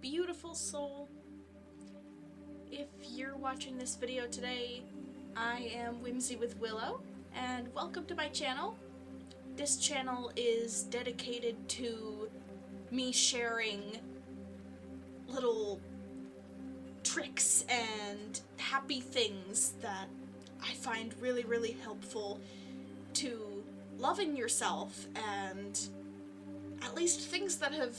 beautiful soul. If you're watching this video today, I am Whimsy with Willow, and welcome to my channel. This channel is dedicated to me sharing little tricks and happy things that I find really, really helpful to loving yourself, and at least things that have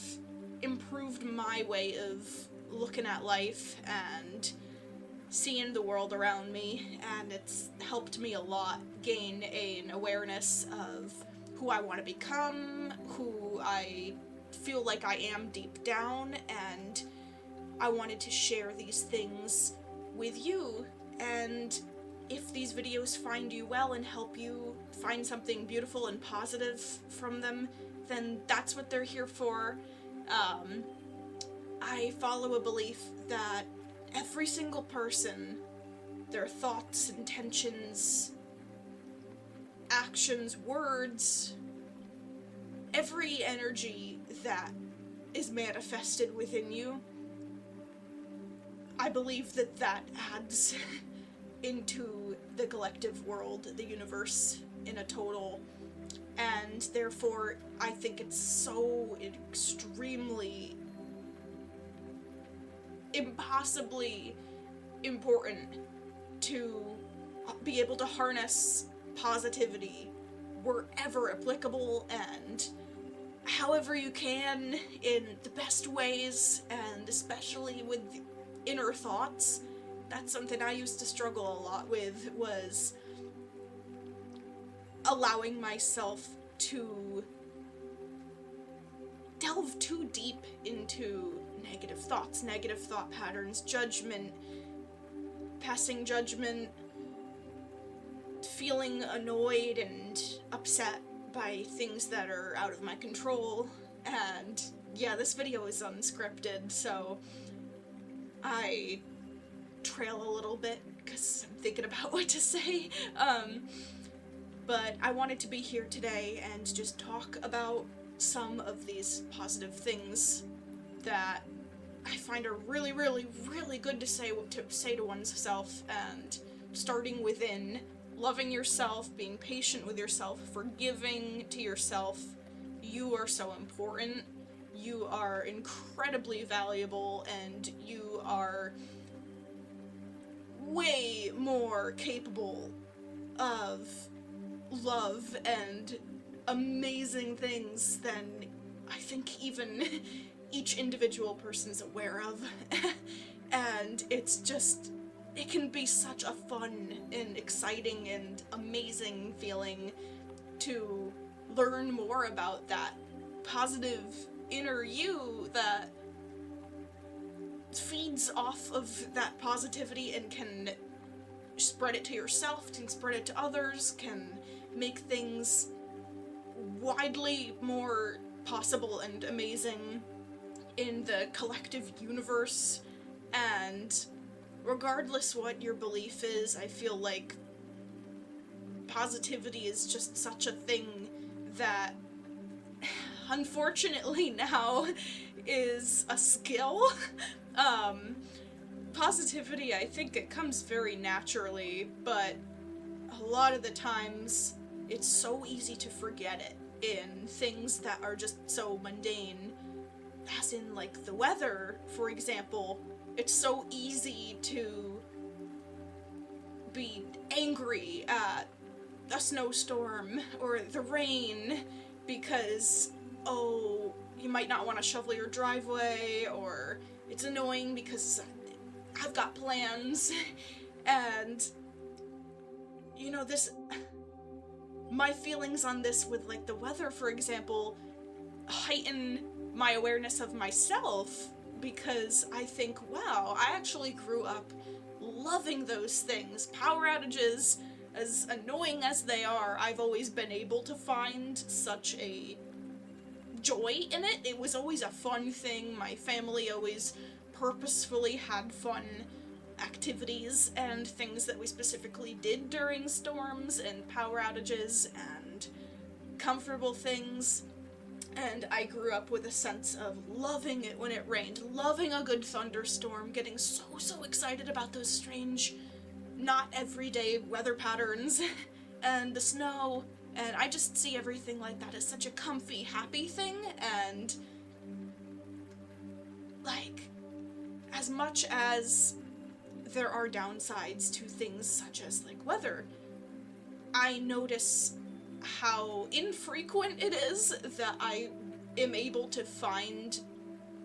improved my way of looking at life and seeing the world around me, and it's helped me a lot gain an awareness of who I want to become, who I feel like I am deep down, and I wanted to share these things with you. And if these videos find you well and help you find something beautiful and positive from them, then that's what they're here for. I follow a belief that every single person, their thoughts, intentions, actions, words, every energy that is manifested within you, I believe that that adds into the collective world, the universe in a total, and therefore I think it's so extremely impossibly important to be able to harness positivity wherever applicable and however you can in the best ways, and especially with inner thoughts. That's something I used to struggle a lot with, was allowing myself to delve too deep into negative thoughts, negative thought patterns, judgment, passing judgment, feeling annoyed and upset by things that are out of my control. And yeah, this video is unscripted, so I trail a little bit because I'm thinking about what to say. But I wanted to be here today and just talk about some of these positive things that I find are really, really, really good to say to oneself, and starting within, loving yourself, being patient with yourself, forgiving to yourself. You are so important. You are incredibly valuable, and you are way more capable of love and amazing things than I think even each individual person's aware of. And it's just, it can be such a fun and exciting and amazing feeling to learn more about that positive inner you that feeds off of that positivity and can spread it to yourself, can spread it to others, can make things widely more possible and amazing in the collective universe. And regardless what your belief is, I feel like positivity is just such a thing that unfortunately now is a skill. Positivity, I think it comes very naturally, but a lot of the times it's so easy to forget it in things that are just so mundane, as in like the weather, for example. It's so easy to be angry at a snowstorm or the rain because, oh, you might not want to shovel your driveway, or it's annoying because I've got plans. And you know, my feelings on this with like the weather, for example, heighten my awareness of myself, because I think, wow, I actually grew up loving those things. Power outages, as annoying as they are, I've always been able to find such a joy in it. It was always a fun thing. My family always purposefully had fun activities and things that we specifically did during storms and power outages and comfortable things. And I grew up with a sense of loving it when it rained, loving a good thunderstorm, getting so excited about those strange, not everyday weather patterns, and the snow, and I just see everything like that as such a comfy, happy thing, and, like, as much as there are downsides to things such as, like, weather, I notice how infrequent it is that I am able to find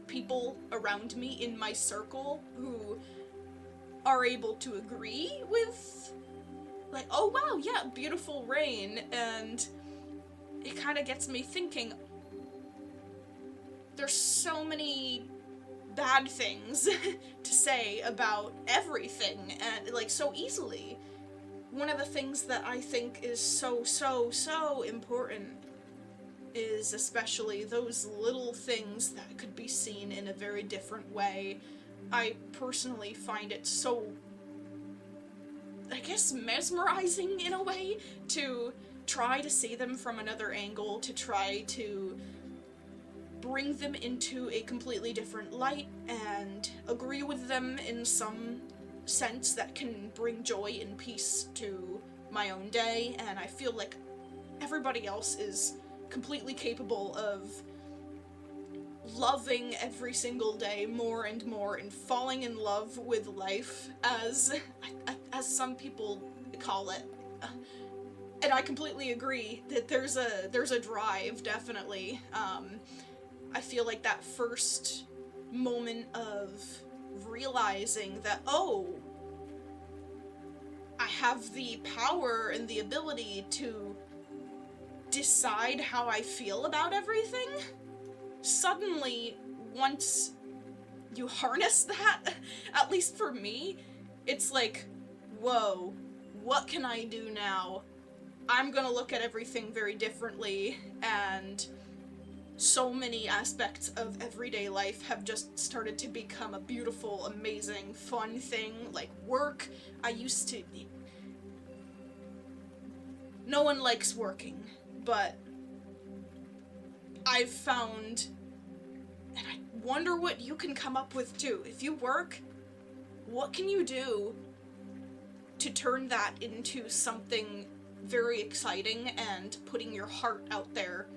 people around me in my circle who are able to agree with, like, oh wow, yeah, beautiful rain, and it kind of gets me thinking, there's so many bad things to say about everything, and, like, so easily. One of the things that I think is so important is especially those little things that could be seen in a very different way. I personally find it so, I guess, mesmerizing in a way to try to see them from another angle, to try to bring them into a completely different light and agree with them in some sense that can bring joy and peace to my own day, and I feel like everybody else is completely capable of loving every single day more and more and falling in love with life, as some people call it. And I completely agree that there's a drive, definitely. I feel like that first moment of realizing that, oh, I have the power and the ability to decide how I feel about everything. Suddenly, once you harness that, at least for me, it's like, whoa, what can I do now? I'm gonna look at everything very differently, and so many aspects of everyday life have just started to become a beautiful, amazing, fun thing. Like work, I used to... No one likes working, but I've found, and I wonder what you can come up with too. If you work, what can you do to turn that into something very exciting and putting your heart out there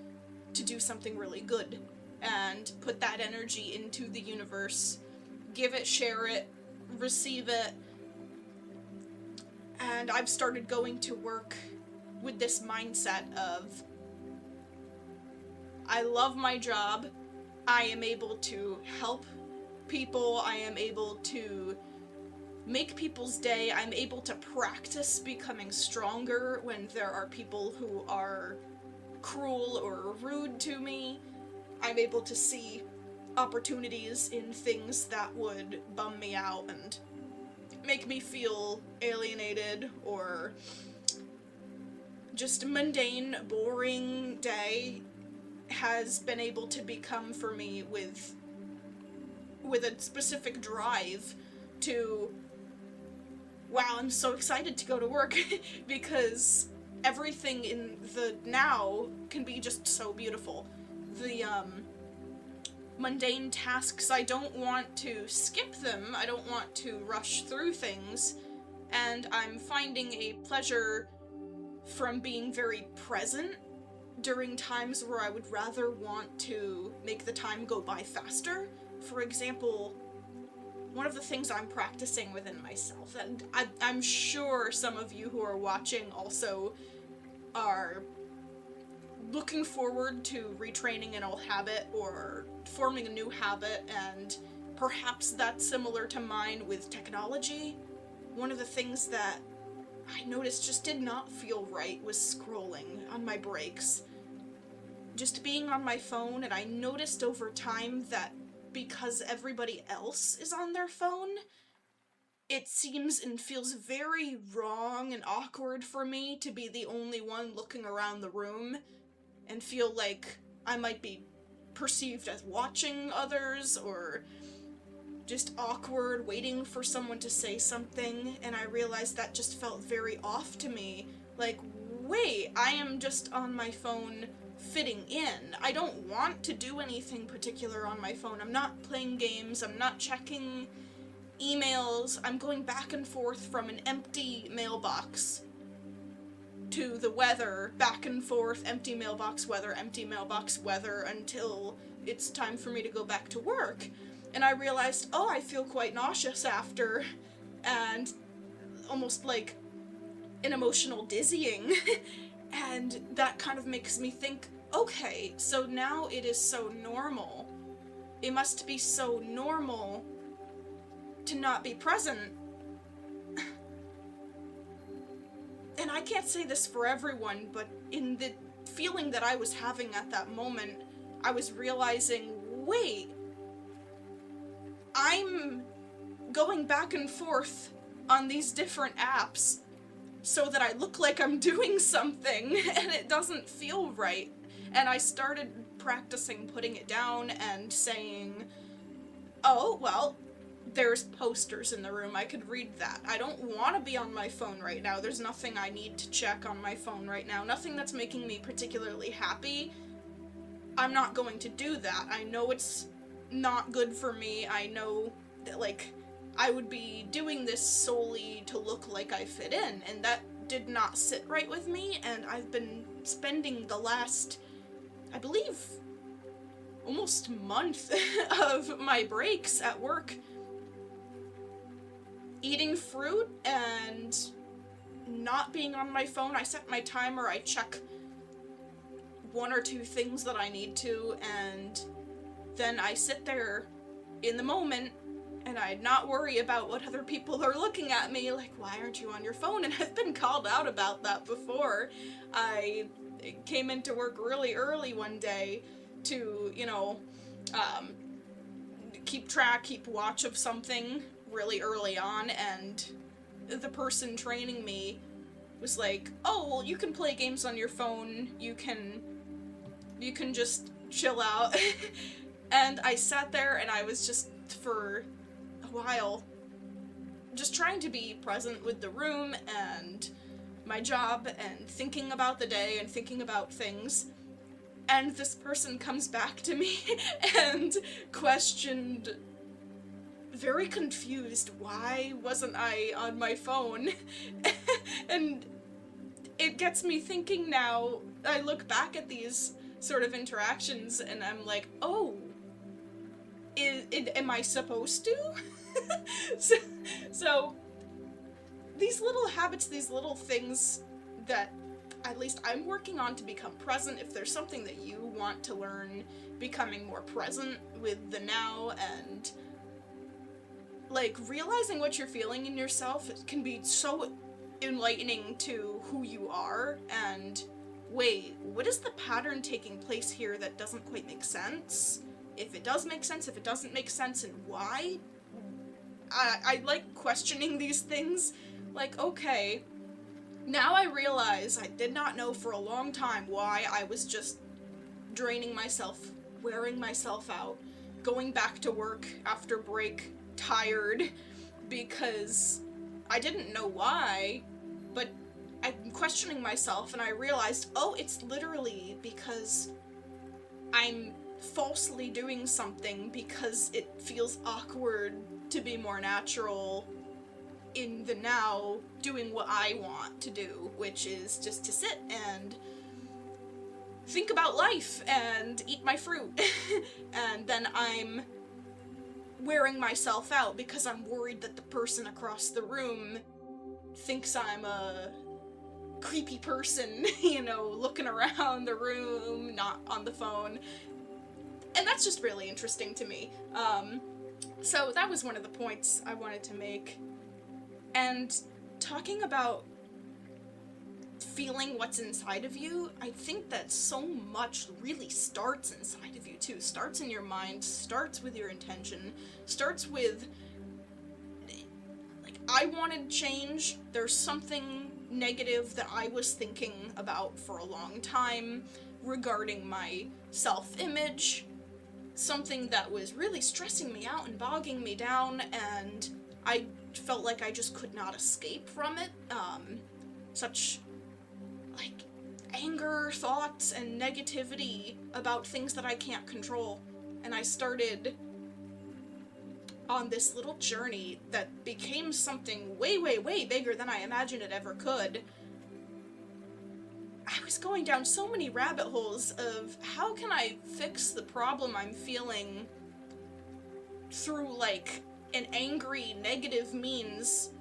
to do something really good, and put that energy into the universe, give it, share it, receive it. And I've started going to work with this mindset of, I love my job, I am able to help people, I am able to make people's day, I'm able to practice becoming stronger when there are people who are cruel or rude to me. I'm able to see opportunities in things that would bum me out and make me feel alienated, or just mundane, boring day has been able to become for me with a specific drive to, wow, I'm so excited to go to work because everything in the now can be just so beautiful. The mundane tasks, I don't want to skip them, I don't want to rush through things, and I'm finding a pleasure from being very present during times where I would rather want to make the time go by faster. For example, one of the things I'm practicing within myself, and I'm sure some of you who are watching also are looking forward to retraining an old habit or forming a new habit, and perhaps that's similar to mine with technology. One of the things that I noticed just did not feel right was scrolling on my breaks. Just being on my phone, and I noticed over time that because everybody else is on their phone, it seems and feels very wrong and awkward for me to be the only one looking around the room and feel like I might be perceived as watching others, or just awkward waiting for someone to say something, and I realized that just felt very off to me. Like, wait, I am just on my phone fitting in. I don't want to do anything particular on my phone. I'm not playing games, I'm not checking emails, I'm going back and forth from an empty mailbox to the weather, back and forth, empty mailbox weather, until it's time for me to go back to work. And I realized, oh, I feel quite nauseous after, and almost like an emotional dizzying. And that kind of makes me think, okay, so now it is so normal. It must be so normal to not be present. And I can't say this for everyone, but in the feeling that I was having at that moment, I was realizing, wait, I'm going back and forth on these different apps so that I look like I'm doing something, and it doesn't feel right. And I started practicing putting it down and saying, oh, well, there's posters in the room, I could read that. I don't want to be on my phone right now. There's nothing I need to check on my phone right now. Nothing that's making me particularly happy. I'm not going to do that. I know it's not good for me. I know that, like, I would be doing this solely to look like I fit in, and that did not sit right with me, and I've been spending the last, I believe, almost month of my breaks at work eating fruit and not being on my phone. I set my timer, I check one or two things that I need to, and then I sit there in the moment and I not worry about what other people are looking at me like, why aren't you on your phone? And I've been called out about that before. I came into work really early one day to, keep watch of something really early on, and the person training me was like, oh, well, you can play games on your phone, you can just chill out. And I sat there and I was just, for a while, just trying to be present with the room and my job and thinking about the day and thinking about things. And this person comes back to me and questioned, very confused, why wasn't I on my phone? And it gets me thinking now. I look back at these sort of interactions and I'm like, oh, am I supposed to? So these little habits, these little things that at least I'm working on to become present. If there's something that you want to learn, becoming more present with the now and like realizing what you're feeling in yourself, it can be so enlightening to who you are. And wait, what is the pattern taking place here that doesn't quite make sense? If it does make sense, if it doesn't make sense, and why? I like questioning these things. Like, okay, now I realize I did not know for a long time why I was just draining myself, wearing myself out, going back to work after break tired, because I didn't know why, but I'm questioning myself and I realized, oh, it's literally because I'm falsely doing something because it feels awkward to be more natural in the now, doing what I want to do, which is just to sit and think about life and eat my fruit. And then I'm wearing myself out because I'm worried that the person across the room thinks I'm a creepy person, looking around the room, not on the phone. And that's just really interesting to me. So that was one of the points I wanted to make. And talking about feeling what's inside of you, I think that so much really starts inside of you too. Starts in your mind, starts with your intention, starts with, like, I wanted change. There's something negative that I was thinking about for a long time regarding my self-image, something that was really stressing me out and bogging me down, and I felt like I just could not escape from it. Such like, anger, thoughts, and negativity about things that I can't control. And I started on this little journey that became something way, way, way bigger than I imagined it ever could. I was going down so many rabbit holes of how can I fix the problem I'm feeling through, like, an angry, negative means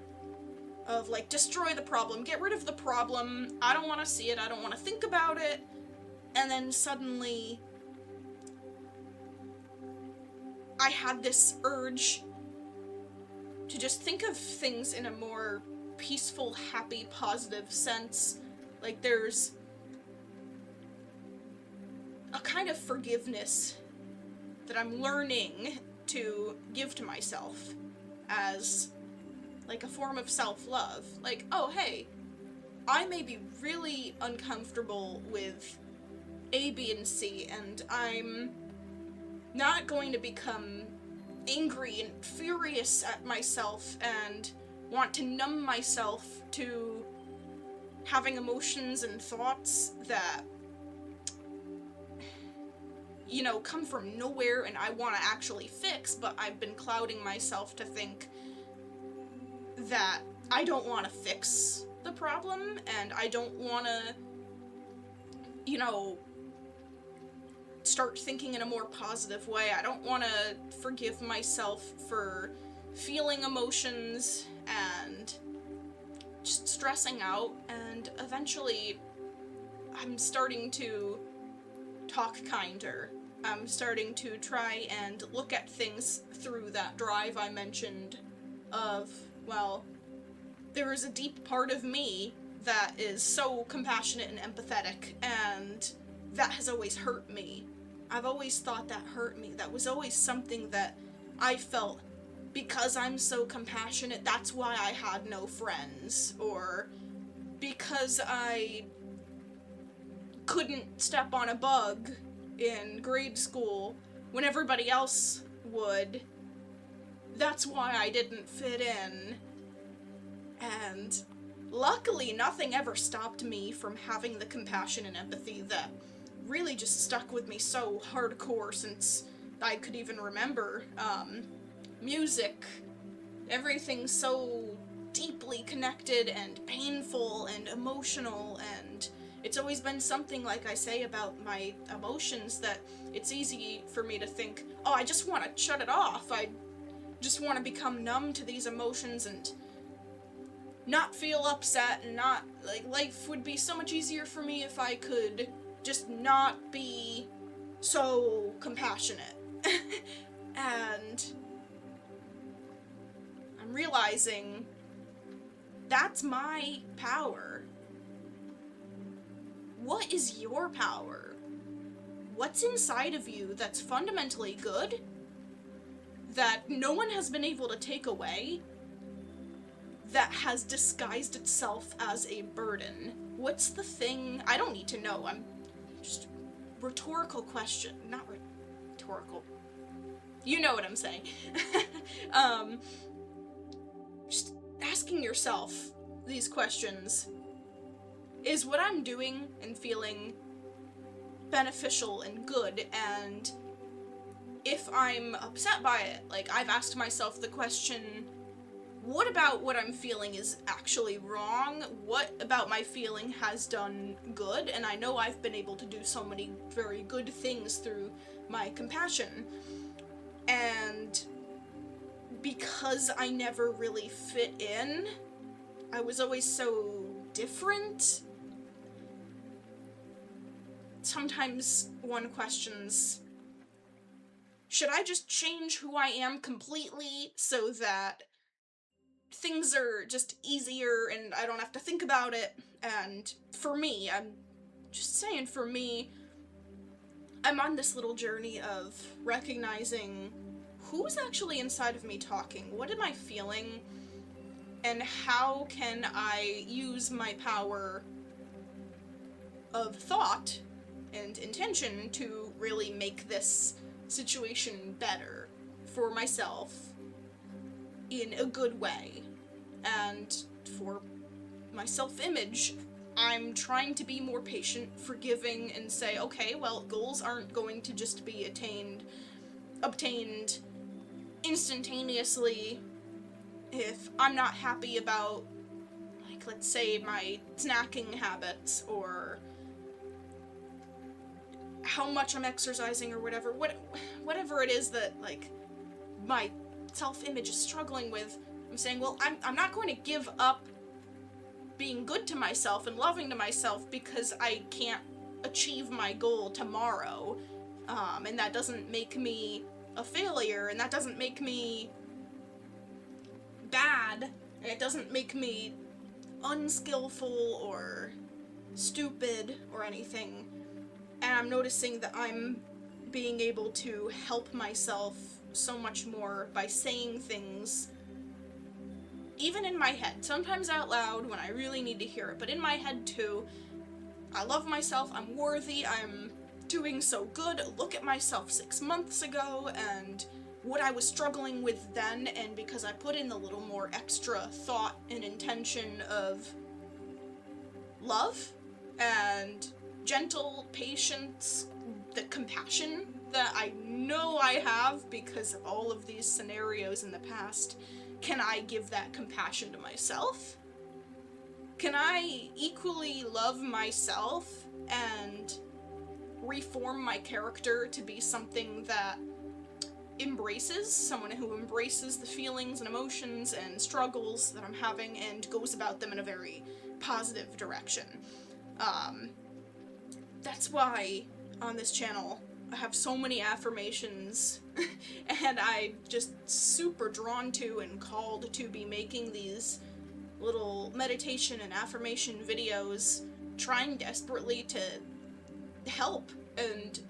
of, like, destroy the problem, get rid of the problem, I don't want to see it, I don't want to think about it, and then suddenly I had this urge to just think of things in a more peaceful, happy, positive sense. Like, there's a kind of forgiveness that I'm learning to give to myself as, like, a form of self-love. Like, oh, hey, I may be really uncomfortable with A, B, and C, and I'm not going to become angry and furious at myself and want to numb myself to having emotions and thoughts that, you know, come from nowhere and I want to actually fix, but I've been clouding myself to think that I don't want to fix the problem and I don't want to, you know, start thinking in a more positive way. I don't want to forgive myself for feeling emotions and just stressing out, and eventually I'm starting to talk kinder. I'm starting to try and look at things through that drive I mentioned of, well, there is a deep part of me that is so compassionate and empathetic, and that has always hurt me. I've always thought that hurt me. That was always something that I felt, because I'm so compassionate, that's why I had no friends, or because I couldn't step on a bug in grade school when everybody else would, that's why I didn't fit in. And luckily, nothing ever stopped me from having the compassion and empathy that really just stuck with me so hardcore since I could even remember. Music, everything's so deeply connected and painful and emotional, and it's always been something, like I say about my emotions, that it's easy for me to think, oh, I just want to shut it off. I just want to become numb to these emotions and not feel upset, and not, like, life would be so much easier for me if I could just not be so compassionate. And I'm realizing that's my power. What is your power? What's inside of you that's fundamentally good, that no one has been able to take away, that has disguised itself as a burden? What's the thing? I don't need to know. I'm just rhetorical question. Not rhetorical. You know what I'm saying. Just asking yourself these questions. Is what I'm doing and feeling beneficial and good? And if I'm upset by it, like, I've asked myself the question, what about what I'm feeling is actually wrong? What about my feeling has done good? And I know I've been able to do so many very good things through my compassion. And because I never really fit in, I was always so different. Sometimes one questions, should I just change who I am completely so that things are just easier and I don't have to think about it? And for me, I'm just saying, for me, I'm on this little journey of recognizing who's actually inside of me talking, what am I feeling, and how can I use my power of thought and intention to really make this situation better for myself in a good way, and for my self-image I'm trying to be more patient, forgiving, and say, okay, well, goals aren't going to just be obtained instantaneously. If I'm not happy about, like, let's say my snacking habits, or how much I'm exercising, or whatever it is that, like, my self-image is struggling with, I'm saying, well, I'm not going to give up being good to myself and loving to myself because I can't achieve my goal tomorrow. And that doesn't make me a failure, and that doesn't make me bad, and it doesn't make me unskillful or stupid or anything. And I'm noticing that I'm being able to help myself so much more by saying things, even in my head, sometimes out loud when I really need to hear it, but in my head too. I love myself, I'm worthy, I'm doing so good, look at myself 6 months ago, and what I was struggling with then, and because I put in a little more extra thought and intention of love, and gentle patience, the compassion that I know I have because of all of these scenarios in the past, can I give that compassion to myself? Can I equally love myself and reform my character to be something that someone who embraces the feelings and emotions and struggles that I'm having and goes about them in a very positive direction? That's why on this channel I have so many affirmations and I'm just super drawn to and called to be making these little meditation and affirmation videos, trying desperately to help and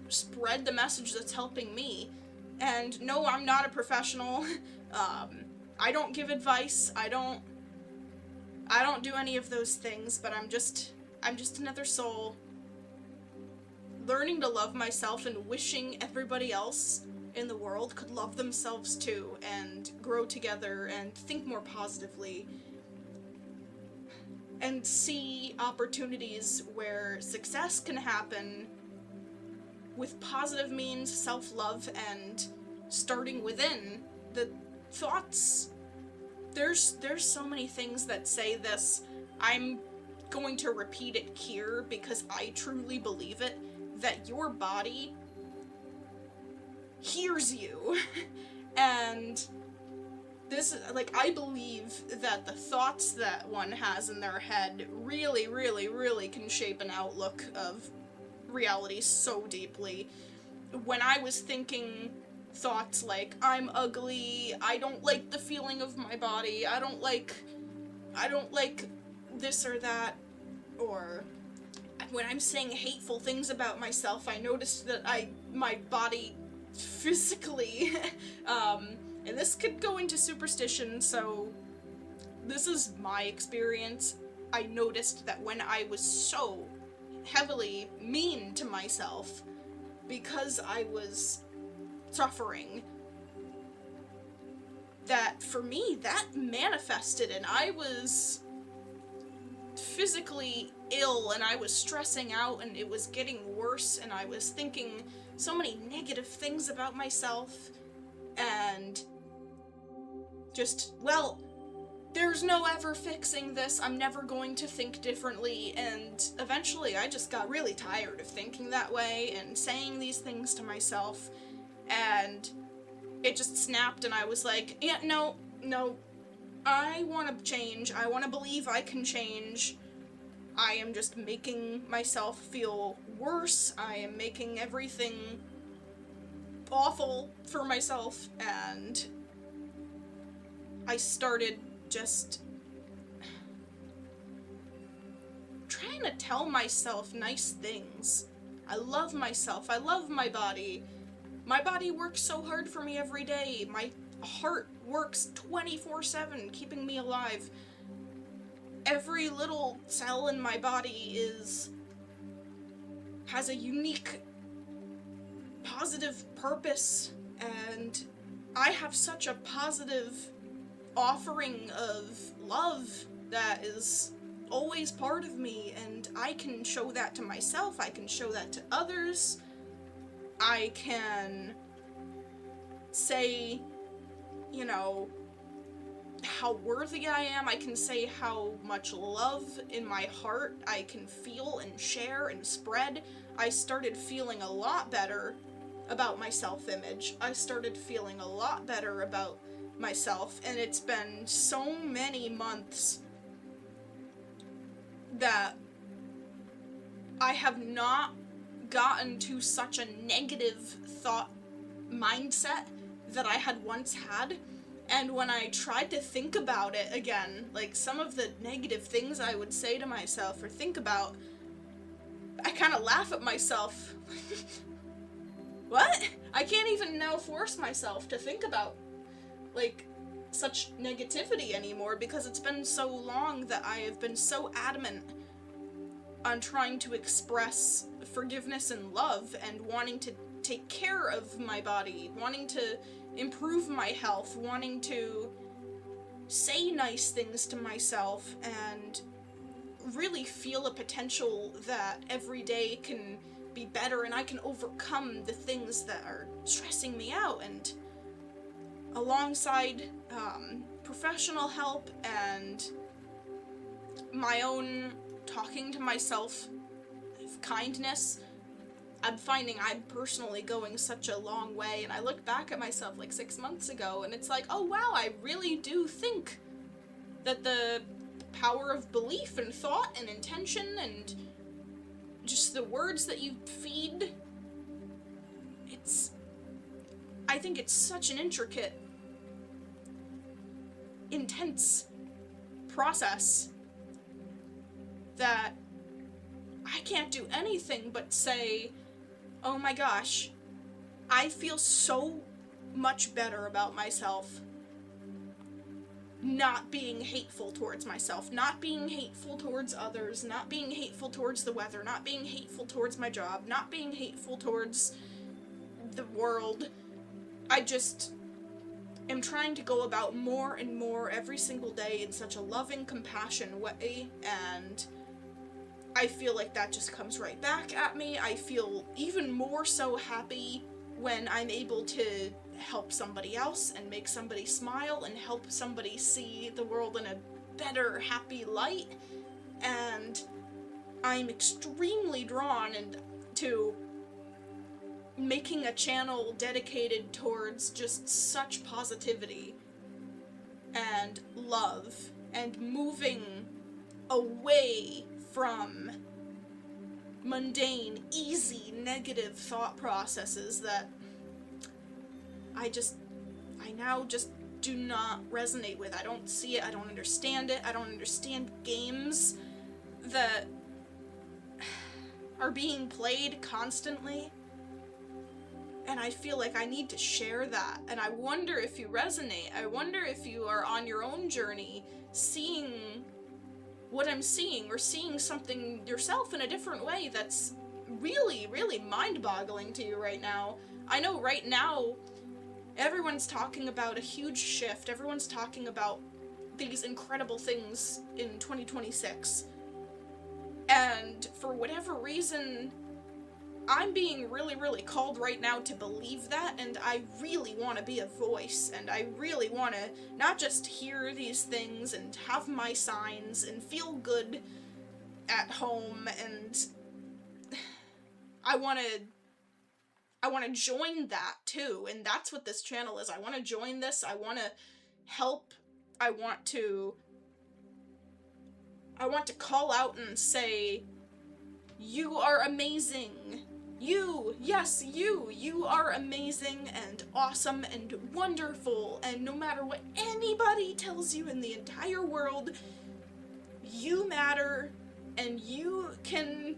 spread the message that's helping me. And no, I'm not a professional. I don't give advice. I don't do any of those things, but I'm just another soul learning to love myself and wishing everybody else in the world could love themselves too and grow together and think more positively and see opportunities where success can happen with positive means, self-love, and starting within. The thoughts, there's so many things that say this. I'm going to repeat it here because I truly believe it, that your body hears you. And this, like, I believe that the thoughts that one has in their head really, really, really can shape an outlook of reality so deeply. When I was thinking thoughts like, I'm ugly, I don't like the feeling of my body, I don't like this or that, or when I'm saying hateful things about myself, I noticed that my body physically, and this could go into superstition, so this is my experience. I noticed that when I was so heavily mean to myself because I was suffering, that for me, that manifested, and I was physically ill, and I was stressing out, and it was getting worse, and I was thinking so many negative things about myself, and just, well, there's no ever fixing this, I'm never going to think differently, and eventually I just got really tired of thinking that way and saying these things to myself, and it just snapped, and I was like, yeah, no, I want to change, I want to believe I can change. I am just making myself feel worse, I am making everything awful for myself, and I started just trying to tell myself nice things. I love myself, I love my body. My body works so hard for me every day. My heart works 24/7, keeping me alive. Every little cell in my body has a unique positive purpose, and I have such a positive offering of love that is always part of me, and I can show that to myself, I can show that to others. I can say, you know, how worthy I am. I can say how much love in my heart I can feel and share and spread. I started feeling a lot better about my self-image. I started feeling a lot better about myself, and it's been so many months that I have not gotten to such a negative thought mindset that I had once had. And when I tried to think about it again, like some of the negative things I would say to myself or think about, I kind of laugh at myself. What? I can't even now force myself to think about, like, such negativity anymore, because it's been so long that I have been so adamant on trying to express forgiveness and love and wanting to take care of my body, wanting to improve my health, wanting to say nice things to myself, and really feel a potential that every day can be better and I can overcome the things that are stressing me out. And alongside professional help and my own talking to myself of kindness, I'm finding I'm personally going such a long way. And I look back at myself like 6 months ago and it's like, oh wow, I really do think that the power of belief and thought and intention and just the words that you feed, I think it's such an intricate, intense process that I can't do anything but say, oh my gosh, I feel so much better about myself not being hateful towards myself, not being hateful towards others, not being hateful towards the weather, not being hateful towards my job, not being hateful towards the world. I just am trying to go about more and more every single day in such a loving, compassionate way, and I feel like that just comes right back at me. I feel even more so happy when I'm able to help somebody else and make somebody smile and help somebody see the world in a better, happy light. And I'm extremely drawn to making a channel dedicated towards just such positivity and love and moving away from mundane, easy, negative thought processes that I now just do not resonate with. I don't see it, I don't understand it, I don't understand games that are being played constantly, and I feel like I need to share that. And I wonder if you resonate. I wonder if you are on your own journey seeing what I'm seeing, or seeing something yourself in a different way that's really, really mind-boggling to you right now. I know right now everyone's talking about a huge shift. Everyone's talking about these incredible things in 2026. And for whatever reason, I'm being really, really called right now to believe that, and I really want to be a voice, and I really want to not just hear these things and have my signs and feel good at home, and I want to join that too, and that's what this channel is. I want to join this. I want to help. I want to call out and say, you are amazing. You, yes, you are amazing and awesome and wonderful, and no matter what anybody tells you in the entire world, you matter, and you can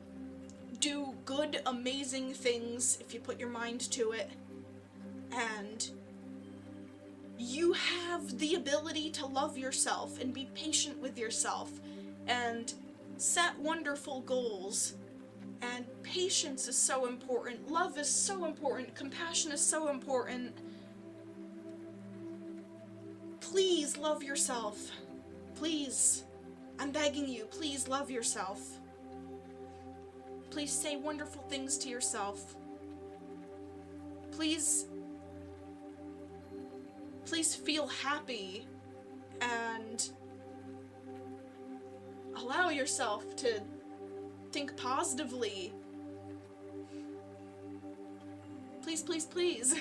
do good, amazing things if you put your mind to it, and you have the ability to love yourself and be patient with yourself and set wonderful goals. And patience is so important, love is so important, compassion is so important. Please love yourself. Please. I'm begging you, please love yourself. Please say wonderful things to yourself. Please feel happy and allow yourself to think positively. Please, please, please.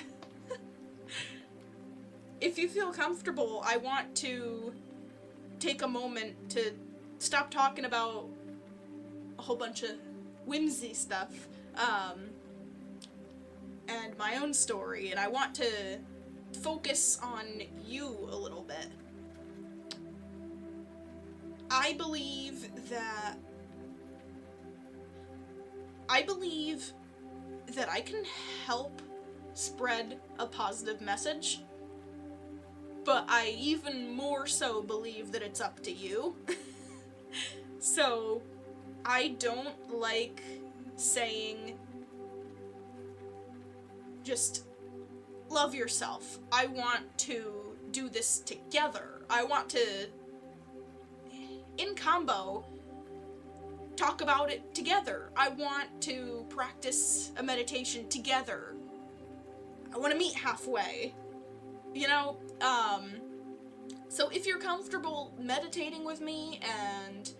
If you feel comfortable, I want to take a moment to stop talking about a whole bunch of whimsy stuff, and my own story, and I want to focus on you a little bit. I believe that I can help spread a positive message, but I even more so believe that it's up to you. So, I don't like saying, just love yourself. I want to do this together. I want to, in combo, talk about it together. I want to practice a meditation together. I want to meet halfway. You know, so if you're comfortable meditating with me and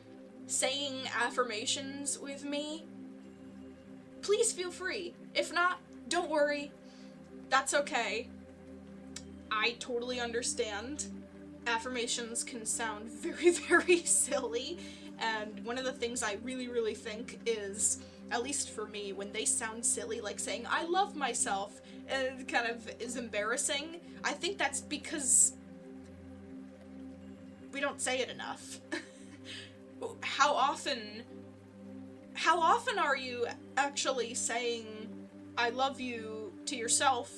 saying affirmations with me, please feel free. If not, don't worry. That's okay. I totally understand. Affirmations can sound very, very silly, and one of the things I really, really think is, at least for me, when they sound silly, like saying, I love myself, it kind of is embarrassing. I think that's because we don't say it enough. How often are you actually saying, I love you to yourself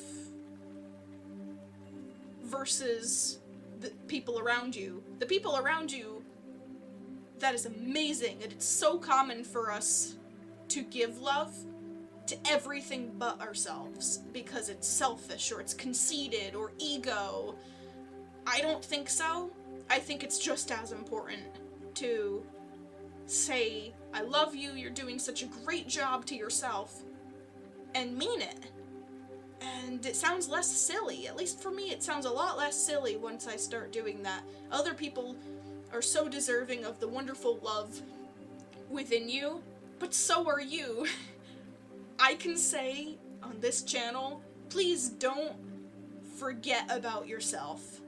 versus the people around you? The people around you, that is amazing, and it's so common for us to give love to everything but ourselves because it's selfish or it's conceited or ego. I don't think so. I think it's just as important to say, I love you, you're doing such a great job to yourself, and mean it. And it sounds less silly. At least for me, it sounds a lot less silly once I start doing that. Other people are so deserving of the wonderful love within you, but so are you. I can say on this channel, please don't forget about yourself.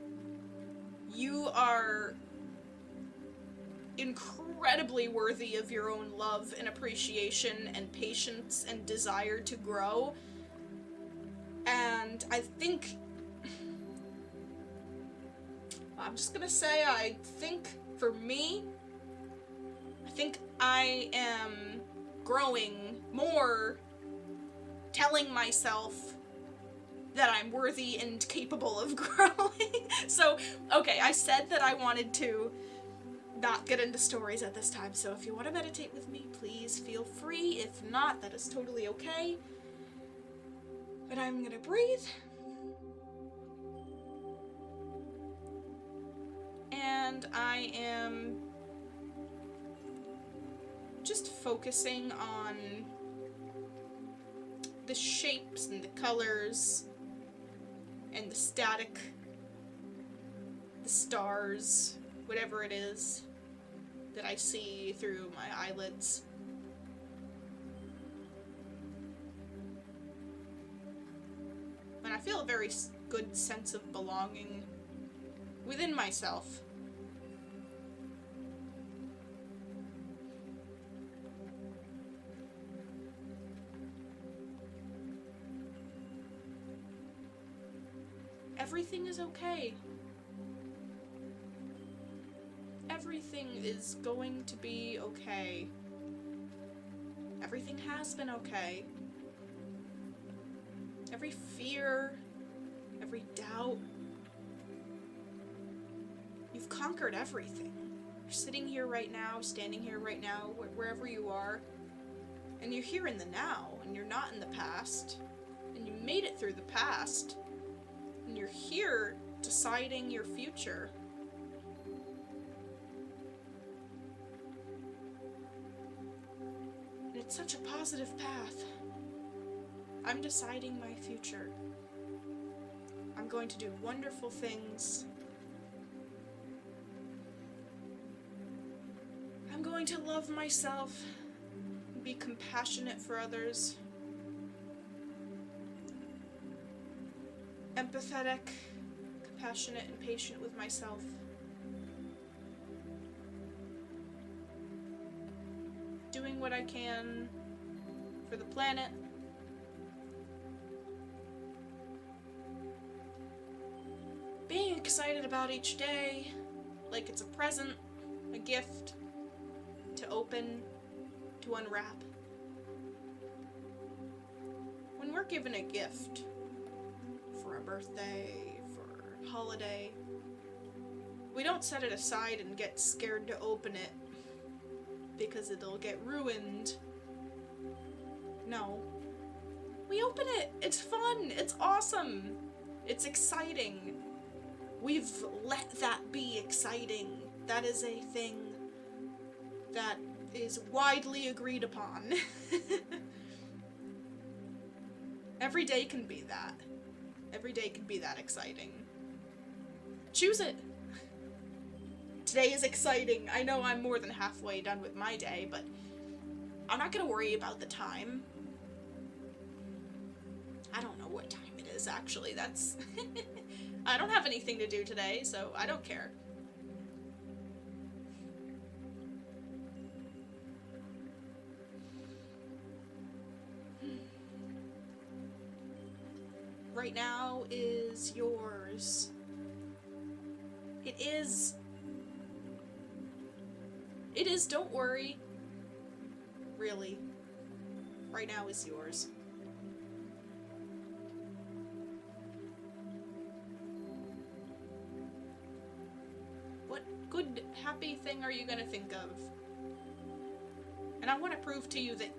You are incredibly worthy of your own love and appreciation and patience and desire to grow. And I think, I'm just gonna say, I think for me, I think I am growing more, telling myself that I'm worthy and capable of growing. So, okay, I said that I wanted to not get into stories at this time, so if you want to meditate with me, please feel free. If not, that is totally okay. But I'm gonna breathe. And I am just focusing on the shapes and the colors and the static, the stars, whatever it is that I see through my eyelids. And I feel a very good sense of belonging within myself. Everything is okay. Everything is going to be okay. Everything has been okay. Every fear, every doubt, you've conquered everything. You're sitting here right now, standing here right now, wherever you are, and you're here in the now, and you're not in the past, and you made it through the past, and you're here deciding your future. positive path. I'm deciding my future. I'm going to do wonderful things. I'm going to love myself, be compassionate for others, empathetic, compassionate, and patient with myself. Doing what I can for the planet. Being excited about each day, like it's a present, a gift, to open, to unwrap. When we're given a gift, for a birthday, for a holiday, we don't set it aside and get scared to open it because it'll get ruined. No. We open it. It's fun. It's awesome. It's exciting. We've let that be exciting. That is a thing that is widely agreed upon. Every day can be that. Every day can be that exciting. Choose it. Today is exciting. I know I'm more than halfway done with my day, but I'm not gonna worry about the time. I don't know what time it is, actually. That's... I don't have anything to do today, so I don't care. Right now is yours. It is. It is, don't worry. Really. Right now is yours. What good, happy thing are you gonna think of? And I want to prove to you that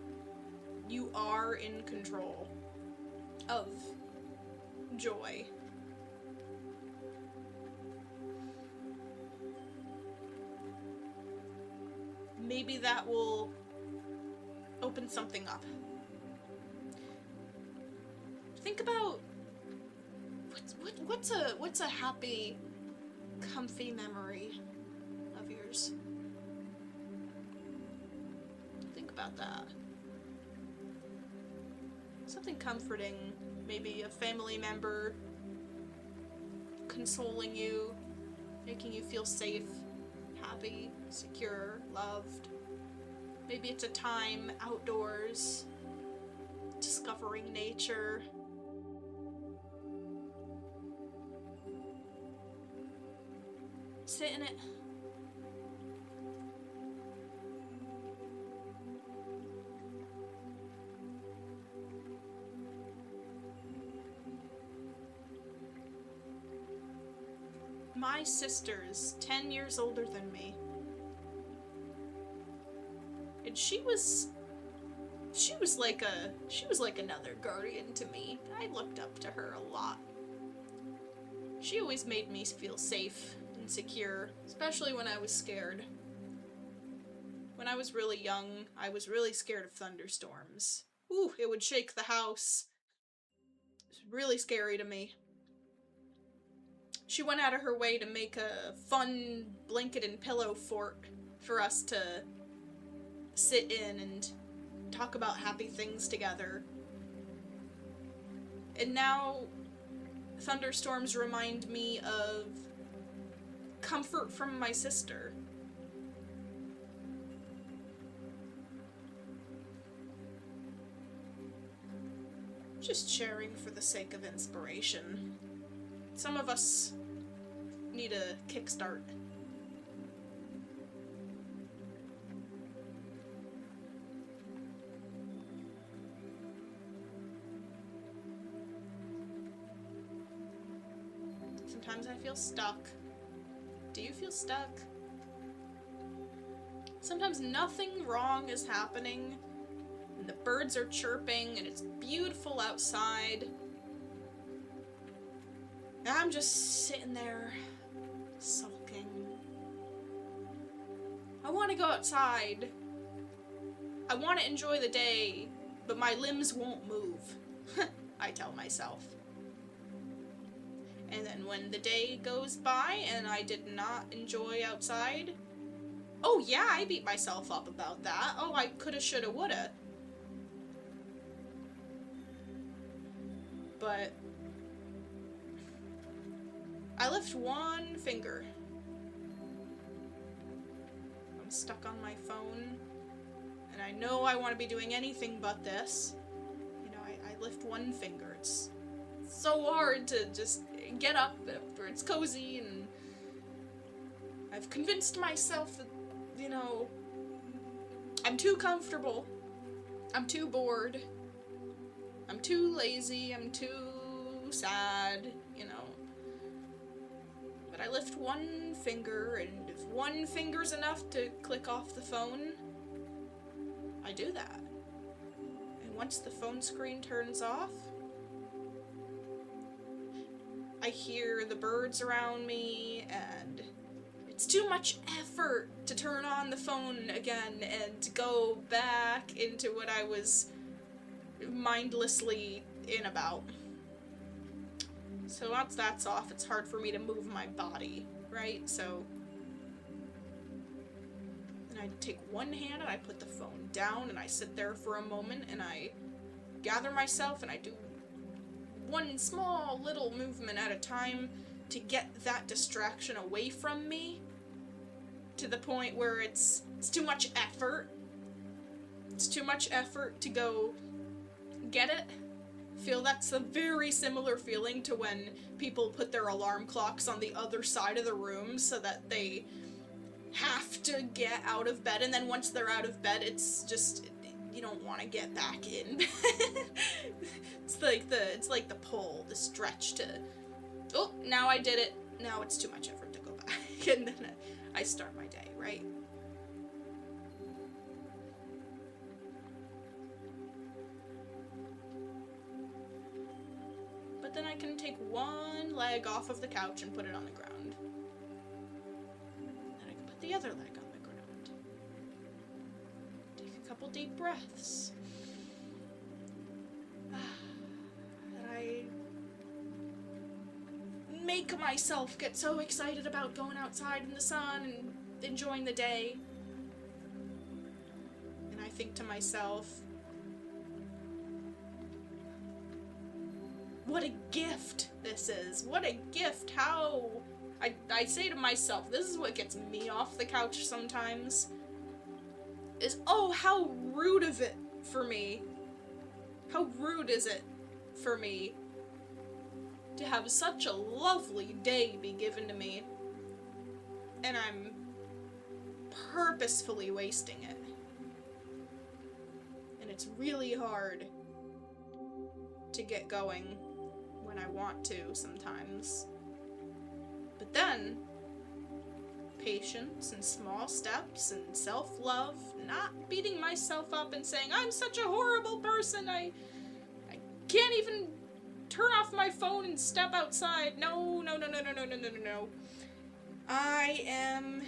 you are in control of joy. Maybe that will open something up. Think about what's a happy, comfy memory of yours. Think about that. Something comforting. Maybe a family member consoling you, making you feel safe, happy, secure, loved. Maybe it's a time outdoors, discovering nature. Sit in it. My sister's 10 years older than me. And she was like another guardian to me. I looked up to her a lot. She always made me feel safe and secure, especially when I was scared. When I was really young, I was really scared of thunderstorms. Ooh, it would shake the house. It was really scary to me. She went out of her way to make a fun blanket and pillow fort for us to sit in and talk about happy things together. And now, thunderstorms remind me of comfort from my sister. Just sharing for the sake of inspiration. Some of us need a kickstart. Sometimes I feel stuck. Do you feel stuck? Sometimes nothing wrong is happening, and the birds are chirping, and it's beautiful outside. And I'm just sitting there, sulking. I want to go outside. I want to enjoy the day. but my limbs won't move, I tell myself. And then when the day goes by and I did not enjoy outside, oh yeah, I beat myself up about that. Oh, I coulda, shoulda, woulda. But I lift one finger. I'm stuck on my phone, and I know I want to be doing anything but this. You know, I lift one finger. It's so hard to just get up after it's cozy, and I've convinced myself that, you know, I'm too comfortable. I'm too bored. I'm too lazy. I'm too sad, you know. But I lift one finger, and if one finger's enough to click off the phone, I do that. And once the phone screen turns off, I hear the birds around me, and it's too much effort to turn on the phone again and go back into what I was mindlessly in about. So once that's off, it's hard for me to move my body, right? So then I take one hand and I put the phone down and I sit there for a moment and I gather myself and I do one small little movement at a time to get that distraction away from me, to the point where it's too much effort. It's too much effort to go get it. Feel that's a very similar feeling to when people put their alarm clocks on the other side of the room so that they have to get out of bed, and then once they're out of bed, it's just, you don't want to get back in. It's like the pull, the stretch to, oh, now I did it. Now it's too much effort to go back. And then I start my day, right? But then I can take one leg off of the couch and put it on the ground. And then I can put the other leg on the ground. Take a couple deep breaths. And I make myself get so excited about going outside in the sun and enjoying the day. And I think to myself, what a gift this is. What a gift. How... I say to myself, this is what gets me off the couch sometimes, is, oh, how rude of it for me. How rude is it for me to have such a lovely day be given to me, and I'm purposefully wasting it. And it's really hard to get going when I want to sometimes. But then, patience and small steps and self-love, not beating myself up and saying, I'm such a horrible person, I can't even turn off my phone and step outside. No. I am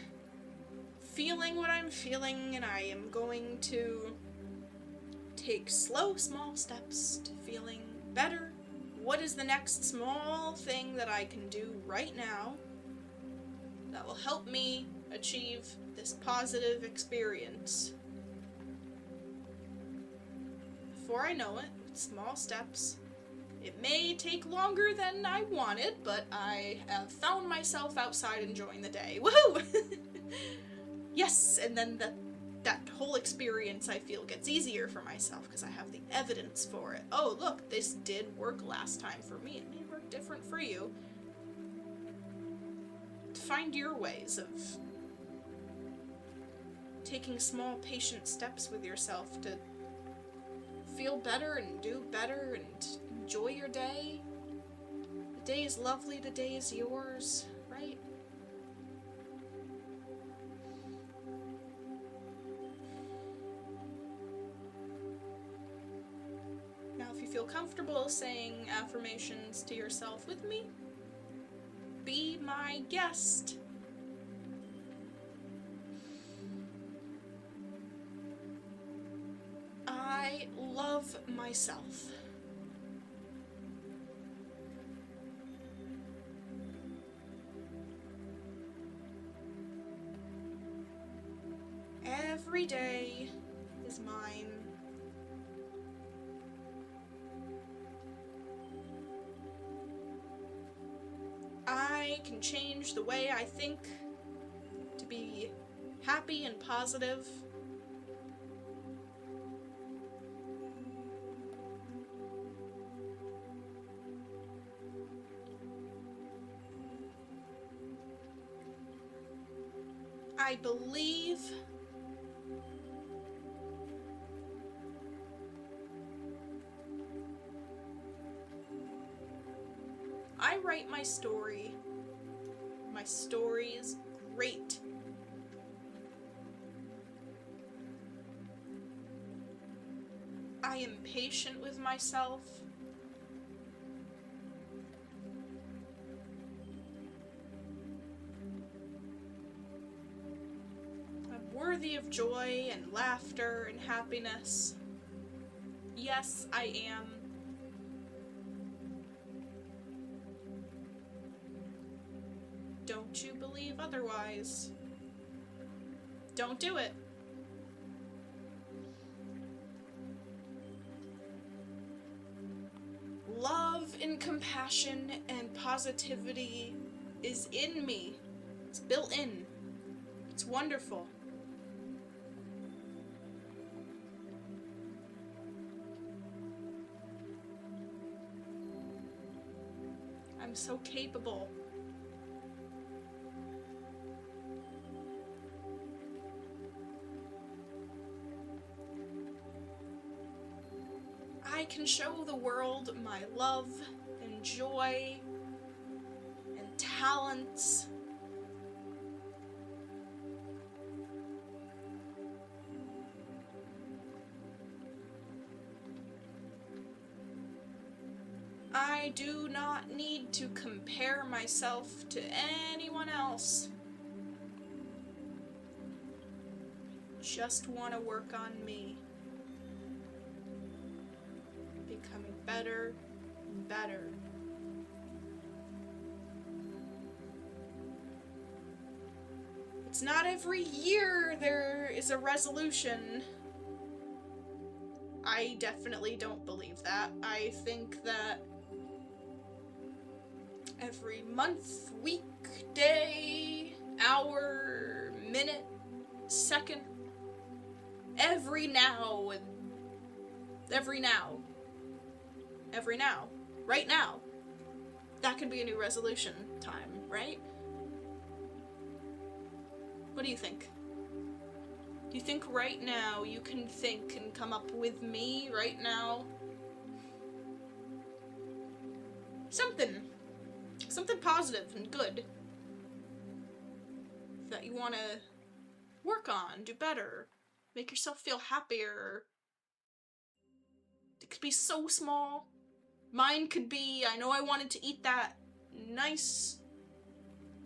feeling what I'm feeling, and I am going to take slow, small steps to feeling better. What is the next small thing that I can do right now that will help me achieve this positive experience? Before I know it, with small steps, it may take longer than I wanted, but I have found myself outside enjoying the day. Woohoo! Yes, and then that whole experience, I feel, gets easier for myself because I have the evidence for it. Oh, look, this did work last time for me. It may work different for you. Find your ways of taking small, patient steps with yourself to feel better and do better and enjoy your day. The day is lovely, the day is yours, right? Now, if you feel comfortable saying affirmations to yourself with me, be my guest. I love love myself. Every day is mine. I can change the way I think to be happy and positive. I believe I write my story. My story is great. I am patient with myself. I'm worthy of joy and laughter and happiness. Yes, I am. Don't you believe otherwise? Don't do it. Love and compassion and positivity is in me. It's built in. It's wonderful. I'm so capable. I can show the world my love and joy and talents. I do not need to compare myself to anyone else. Just want to work on me. Becoming better and better. It's not every year there is a resolution. I definitely don't believe that. I think that every month, week, day, hour, minute, second, every now, right now, that could be a new resolution time, right? What do you think? Do you think right now you can think and come up with me right now? Something positive and good that you want to work on, do better, make yourself feel happier. It could be so small. Mine could be, I know I wanted to eat that nice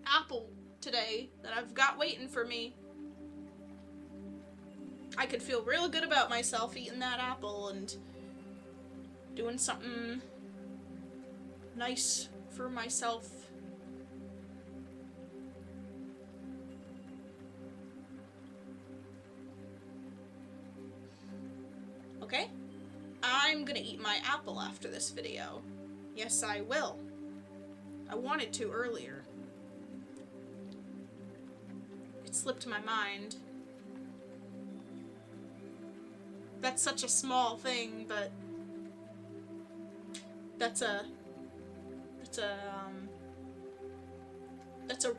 apple today that I've got waiting for me. I could feel real good about myself eating that apple and doing something nice for myself. Okay? I'm gonna eat my apple after this video. Yes, I will. I wanted to earlier. It slipped my mind. That's such a small thing, but that's a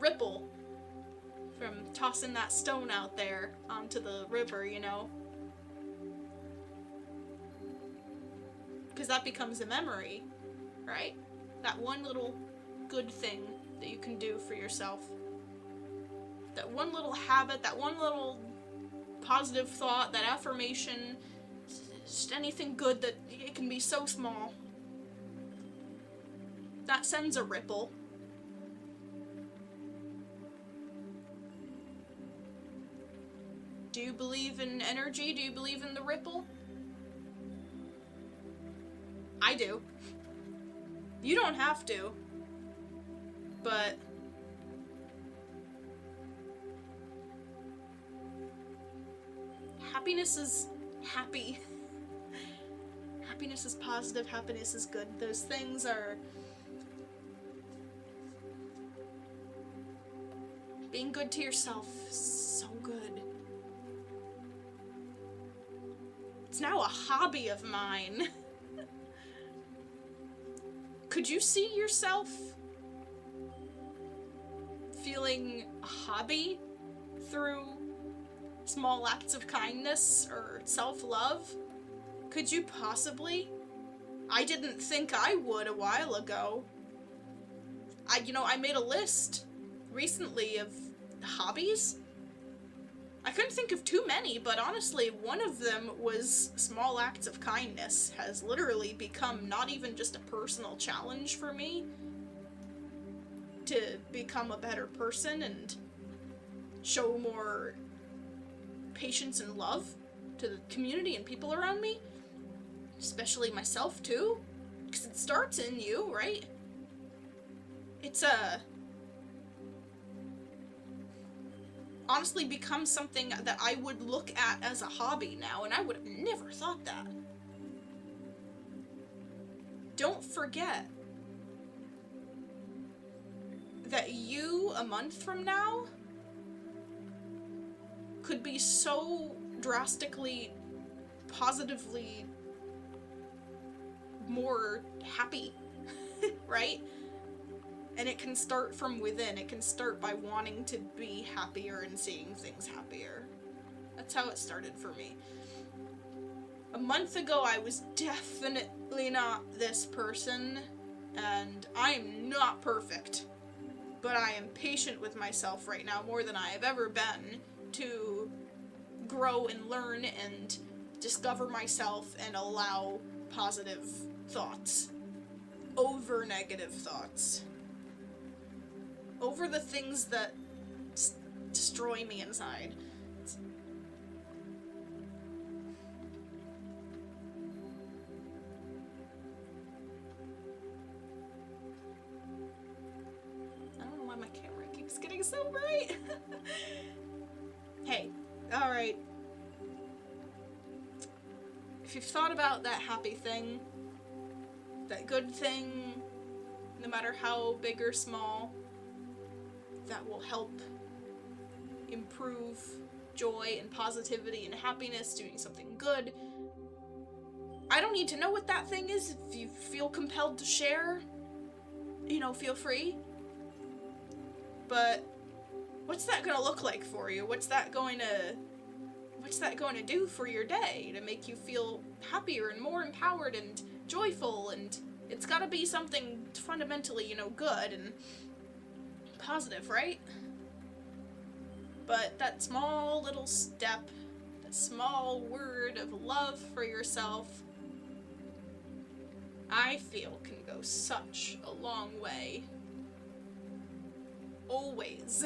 ripple from tossing that stone out there onto the river, you know? Because that becomes a memory, right? That one little good thing that you can do for yourself. That one little habit, that one little positive thought, that affirmation, just anything good that it can be so small. That sends a ripple. Do you believe in energy? Do you believe in the ripple? I do. You don't have to. But happiness is happy. Happiness is positive, happiness is good. Those things are... Being good to yourself is so good. It's now a hobby of mine. Could you see yourself feeling a hobby through small acts of kindness or self-love? Could you possibly? I didn't think I would a while ago. I made a list recently of hobbies. I couldn't think of too many, but honestly, one of them was small acts of kindness has literally become not even just a personal challenge for me to become a better person and show more patience and love to the community and people around me, especially myself too, because it starts in you, right? It's honestly become something that I would look at as a hobby now, and I would have never thought that. Don't forget that you, a month from now, could be so drastically, positively more happy, right? And it can start from within. It can start by wanting to be happier and seeing things happier. That's how it started for me. A month ago, I was definitely not this person, and I am not perfect. But I am patient with myself right now more than I have ever been to grow and learn and discover myself and allow positive thoughts over negative thoughts. Over the things that destroy me inside. I don't know why my camera keeps getting so bright. Hey, alright. If you've thought about that happy thing, that good thing, no matter how big or small, that will help improve joy and positivity and happiness, doing something good. I don't need to know what that thing is. If you feel compelled to share, feel free. But what's that gonna look like for you? What's that going to do for your day to make you feel happier and more empowered and joyful? And it's gotta be something fundamentally, good and positive, right? But that small little step, that small word of love for yourself, I feel can go such a long way. Always.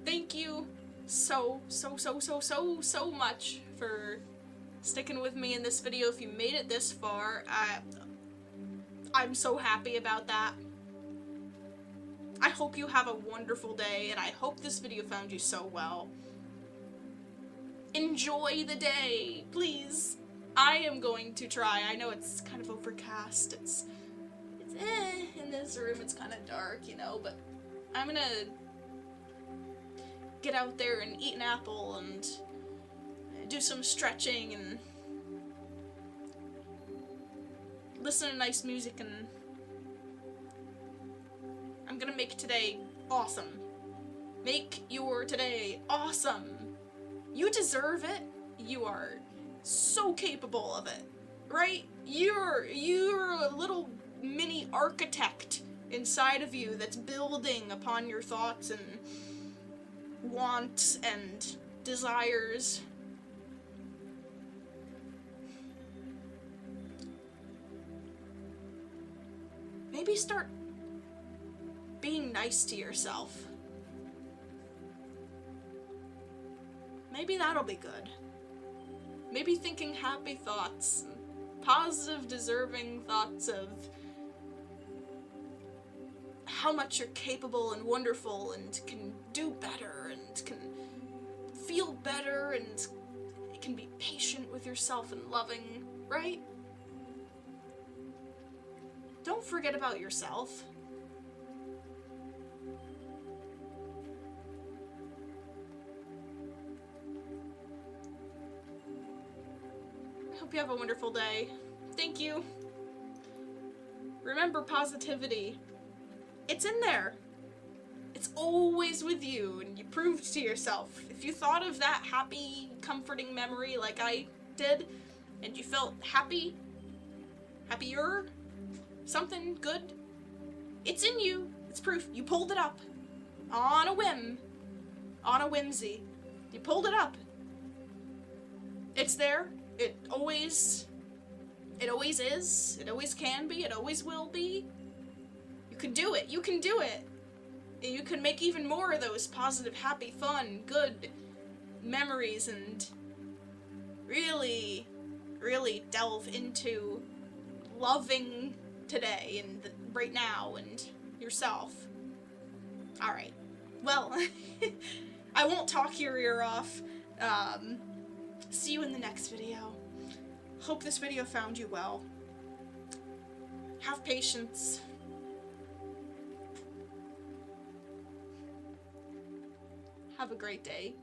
Thank you so much for sticking with me in this video. If you made it this far, I'm so happy about that. I hope you have a wonderful day, and I hope this video found you so well. Enjoy the day, please. I am going to try. I know it's kind of overcast. It's in this room. It's kind of dark, but I'm gonna get out there and eat an apple and do some stretching and listen to nice music, and I'm gonna make today awesome. Make your today awesome. You deserve it. You are so capable of it, right? You're a little mini architect inside of you that's building upon your thoughts and wants and desires. Maybe start being nice to yourself. Maybe that'll be good. Maybe thinking happy thoughts, positive, deserving thoughts of how much you're capable and wonderful and can do better and can feel better and can be patient with yourself and loving, right? Don't forget about yourself. I hope you have a wonderful day. Thank you. Remember positivity. It's in there. It's always with you, and you proved to yourself. If you thought of that happy, comforting memory like I did, and you felt happy, happier, something good, it's in you. It's proof. You pulled it up. On a whim. On a whimsy. You pulled it up. It's there. It always is. It always can be. It always will be. You can do it. You can do it. And you can make even more of those positive, happy, fun, good memories and really, really delve into loving today and right now and yourself. Alright. Well, I won't talk your ear off. See you in the next video. Hope this video found you well. Have patience. Have a great day.